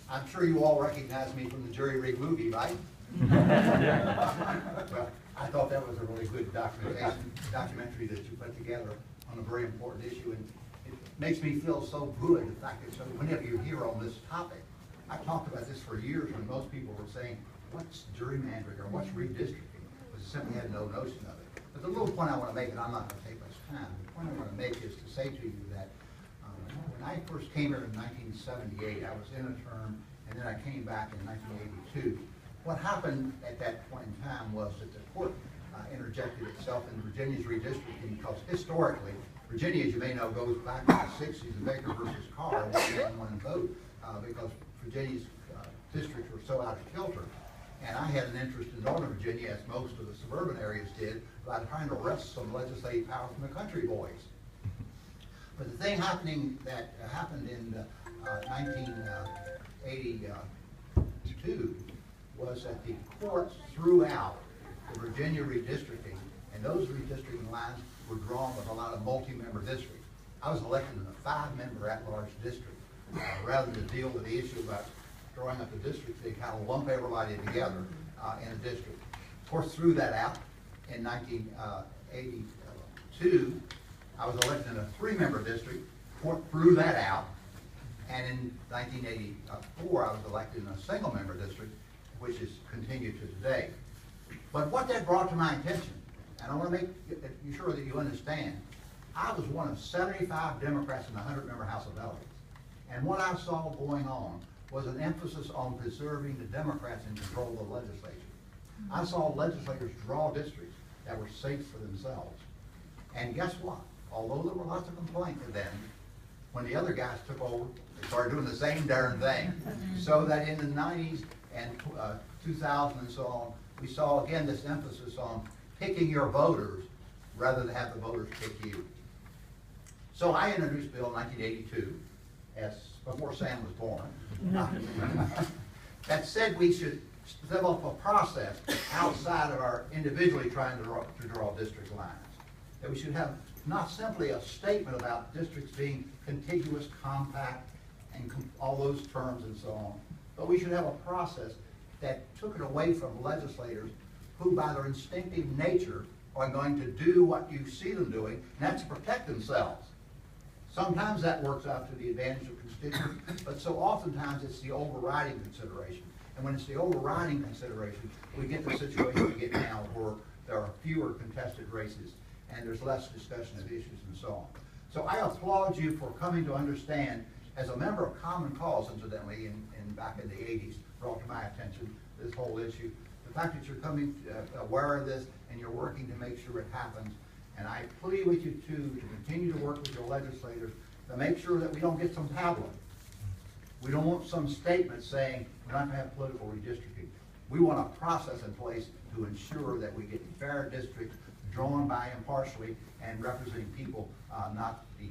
I'm sure you all recognize me from the Jerry Rig movie, right? Well, I thought that was a really good documentary that you put together on a very important issue, and it makes me feel so good, the fact that so whenever you're here on this topic. I talked about this for years when most people were saying, what's gerrymandering or what's redistricting? Because they simply had no notion of it. But the little point I want to make, and I'm not going to take much time, the point I want to make is to say to you that when I first came here in 1978, I was in a term, and then I came back in 1982. What happened at that point in time was that the court interjected itself in Virginia's redistricting because historically, Virginia, as you may know, goes back to the 60s, the Baker versus Carr, one vote, because Virginia's districts were so out of kilter. And I had an interest in Northern Virginia, as most of the suburban areas did, about trying to wrest some legislative power from the country boys. But the thing happened in 1982 was that the courts threw out the Virginia redistricting, and those redistricting lines were drawn with a lot of multi-member districts. I was elected in a 5-member at-large district. Rather than deal with the issue about drawing up the districts, they kind of lump everybody together in a district. Of course, threw that out in 1982. I was elected in a 3-member district. Court threw that out. And in 1984, I was elected in a single-member district, which is continued to today. But what that brought to my attention, and I want to make sure that you understand, I was one of 75 Democrats in the 100-member House of Delegates. And what I saw going on was an emphasis on preserving the Democrats in control of the legislature. I saw legislators draw districts that were safe for themselves. And guess what? Although there were lots of complaints then, when the other guys took over, they started doing the same darn thing. So that in the 90s and 2000 and so on, we saw again this emphasis on picking your voters rather than have the voters pick you. So I introduced Bill in 1982. As before Sam was born, that said we should develop a process outside of our individually trying to draw district lines. That we should have not simply a statement about districts being contiguous, compact, and all those terms and so on, but we should have a process that took it away from legislators who by their instinctive nature are going to do what you see them doing, and that's to protect themselves. Sometimes that works out to the advantage of constituents, but so oftentimes it's the overriding consideration. And when it's the overriding consideration, we get the situation we get now where there are fewer contested races and there's less discussion of issues and so on. So I applaud you for coming to understand, as a member of Common Cause, incidentally, back in the 80s, brought to my attention this whole issue. The fact that you're coming aware of this and you're working to make sure it happens. And I plead with you, too, to continue to work with your legislators to make sure that we don't get some paddling. We don't want some statement saying we're not going to have political redistricting. We want a process in place to ensure that we get fair districts drawn by impartially and representing people, not the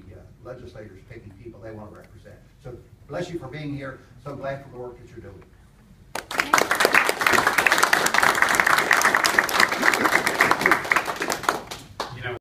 legislators picking people they want to represent. So bless you for being here. So glad for the work that you're doing.